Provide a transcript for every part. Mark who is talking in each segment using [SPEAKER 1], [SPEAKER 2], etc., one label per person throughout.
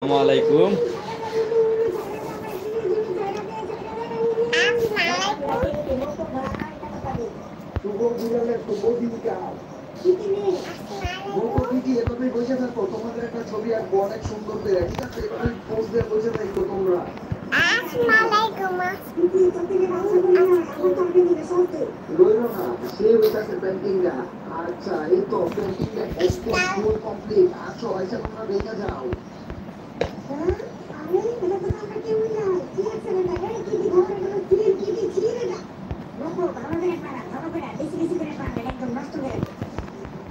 [SPEAKER 1] আসসালামু আলাইকুম।
[SPEAKER 2] তোমাদের একটা ছবি আঁকবো অনেক সুন্দর করে, ঠিক আছে? এভাবে পোজ দিয়ে বসে থাকবো তোমরা। রইলো না, সে হইতাছে পেন্টিংটা। আচ্ছা, এই তো পেন্টিংটা একদম ফুল কমপ্লিট। আসো, আইসা তোমরা দেখে যাও।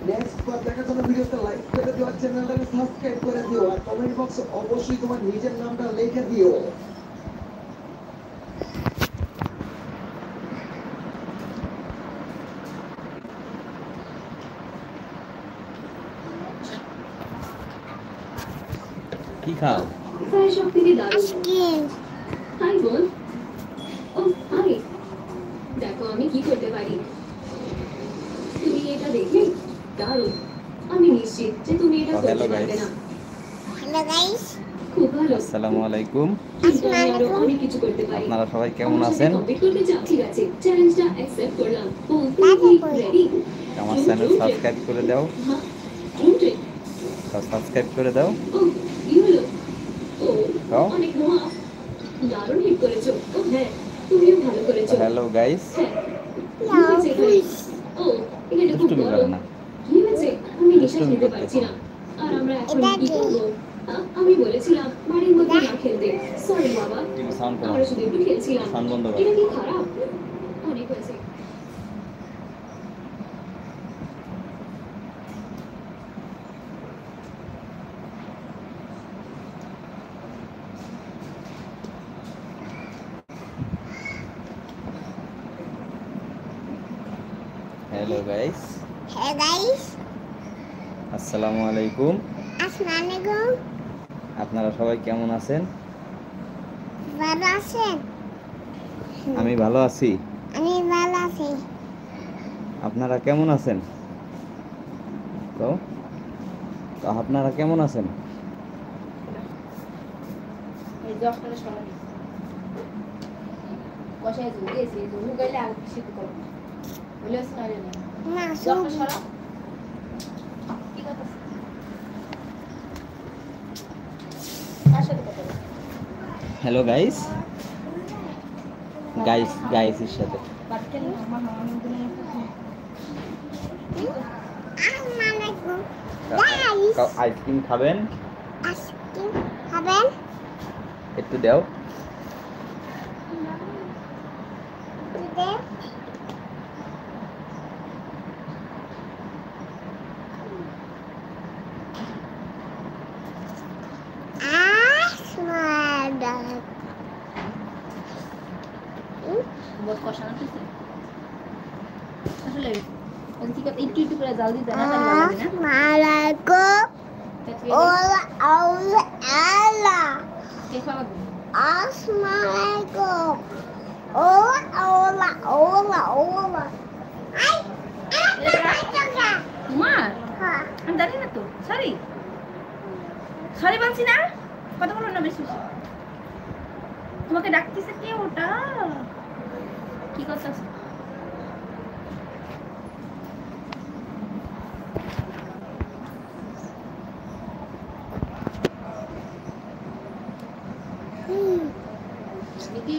[SPEAKER 2] নেক্সট বার দেখার জন্য ভিডিওতে লাইক করে দিও আর চ্যানেলটাকে সাবস্ক্রাইব করে দিও আর কমেন্ট বক্সে অবশ্যই তোমার নিজের নামটা লিখে দিও।
[SPEAKER 1] কি খাও?
[SPEAKER 3] সবথেকে দারুণ। হাই বোন। ও হাই, দেখো আমি কি করতে পারি। তুমি এটা দেখলে দারুণ। আমি নিশ্চিত যে তুমি এটা করতে পারবে না।
[SPEAKER 4] হ্যালো গাইস,
[SPEAKER 3] খুব ভালো।
[SPEAKER 1] আসসালামু আলাইকুম।
[SPEAKER 3] কিন্তু আমি আরো অনেক কিছু করতে পারি।
[SPEAKER 1] আপনারা সবাই কেমন
[SPEAKER 3] আমার সাথে
[SPEAKER 1] আছেন?
[SPEAKER 3] কম্পিট করতে চাও? ঠিক আছে, চ্যালেঞ্জটা অ্যাকসেপ্ট করলাম। ও তুমি রেডি?
[SPEAKER 1] আমার চ্যানেল সাবস্ক্রাইব করে দাও। সাবস্ক্রাইব করে দাও।
[SPEAKER 3] ও কি হলো? ও
[SPEAKER 1] দাও।
[SPEAKER 3] অনেক মহা দারুণ হিট করেছো। ও হ্যাঁ, তুমিও ভালো করেছো।
[SPEAKER 1] Hello guys.
[SPEAKER 3] হ্যাঁ, কি হয়েছে এখানে? ও এখানে খুব
[SPEAKER 1] দুষ্টুমি
[SPEAKER 3] বড়।
[SPEAKER 1] করে না।
[SPEAKER 3] কি হয়েছে? আমি নিঃশ্বাস
[SPEAKER 1] দুষ্টুমি
[SPEAKER 3] নিতে
[SPEAKER 1] করতে
[SPEAKER 3] পারছি না। আর আমরা এখন
[SPEAKER 4] এটা
[SPEAKER 3] কি
[SPEAKER 4] কি?
[SPEAKER 3] করবো? আমি বলেছিলাম বাড়ির মধ্যে না খেলতে। সরি বাবা,
[SPEAKER 1] টিভি সাউন্ড করো।
[SPEAKER 3] আমরা শুধু একটু খেলছিলাম।
[SPEAKER 1] সাউন্ড বন্ধ করো।
[SPEAKER 3] এটা কি খারাপ? অনেক হয়েছে।
[SPEAKER 1] Hello guys.
[SPEAKER 4] হ্যালো গাইস,
[SPEAKER 1] আসসালামু আলাইকুম।
[SPEAKER 4] আসসালামু আলাইকুম।
[SPEAKER 1] আপনারা সবাই কেমন আছেন?
[SPEAKER 4] ভালো আছেন?
[SPEAKER 1] আমি ভালো আছি।
[SPEAKER 4] আমি ভালো আছি।
[SPEAKER 1] আপনারা কেমন আছেন? তো তো আপনারা কেমন আছেন?
[SPEAKER 5] এই 10 টাকা সরানি কষায় দিয়েছি তুমি গেলে আর কিছু করো বলে শোনালে না
[SPEAKER 4] না
[SPEAKER 5] 10
[SPEAKER 4] শুন,
[SPEAKER 5] টাকা সরা কি কথা কার সাথে কথা বলছো
[SPEAKER 1] হ্যালো গাইস। গাইসের সাথে।
[SPEAKER 5] বাটকেল আমার মামার দিনে
[SPEAKER 4] আসসালামু আলাইকুম গাইস।
[SPEAKER 1] আইসক্রিম খাবেন?
[SPEAKER 4] আইসক্রিম খাবেন?
[SPEAKER 1] একটু দাও।
[SPEAKER 4] today
[SPEAKER 5] বহুত কষানো হচ্ছে আসলে ওই কি কথা একটু একটু করে জাল দিতে না তাহলে ভালো লাগে না
[SPEAKER 4] Assalamualaikum. Ola ola ala.
[SPEAKER 5] কে খাওয়াবো
[SPEAKER 4] Assalamualaikum. Ola ola ola ola. Ay,
[SPEAKER 5] তোমার আমি জানি না তো সরি সরি বলছি না কথা বলো না বেশি বেশি তোমাকে ডাকতেছে কে ওটা কি কথা এদিকে